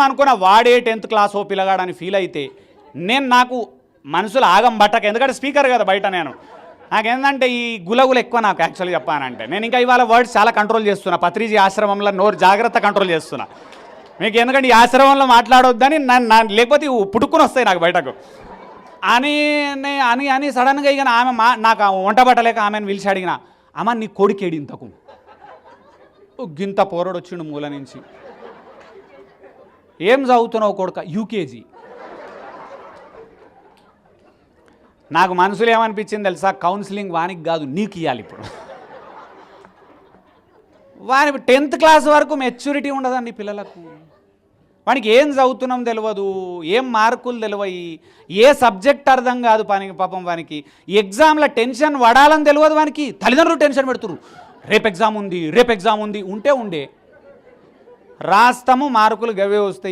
అనుకున్న వాడే 10th class ఓ పిల్లగాడని feel అయితే నాకు మనసులో ఆగం బట్టక, ఎందుకంటే స్పీకర్ కదా బయట నాకేంటంటే ఈ గులగులు ఎక్కువ నాకు యాక్చువల్గా చెప్పానంటే. నేను ఇంకా ఇవాళ వర్డ్స్ చాలా కంట్రోల్ చేస్తున్నా, పత్రిజీ ఆశ్రమంలో నోరు జాగ్రత్త కంట్రోల్ చేస్తున్నా మీకు, ఎందుకంటే ఈ ఆశ్రమంలో మాట్లాడొద్దని లేకపోతే పుట్టుకుని వస్తాయి నాకు బయటకు అని అని అని సడన్గా ఇక ఆమె నాకు వంట పట్టలేక ఆమెను పిలిచి అడిగిన, అమ్మ నీ కొడుకేడి ఇంతకు గింత పోరడు వచ్చిండు మూల నుంచి, ఏం చదువుతున్నావు కొడుక, యూకేజీ. నాకు మనసులో ఏమనిపించింది తెలుసా, కౌన్సిలింగ్ వానికి కాదు నీకు ఇవ్వాలి ఇప్పుడు. వాని 10th క్లాస్ వరకు మెచ్యూరిటీ ఉండదండి పిల్లలకు. వానికి ఏం చదువుతున్నాం తెలియదు, ఏం మార్కులు తెలియయి, ఏ సబ్జెక్ట్ అర్థం కాదు పాపం వానికి. ఎగ్జామ్లో టెన్షన్ పడాలని తెలియదు వానికి, తల్లిదండ్రులు టెన్షన్ పెడుతురు, రేపు ఎగ్జామ్ ఉంది ఉంటే ఉండే రాస్తాము మార్కులు గవే వస్తాయి.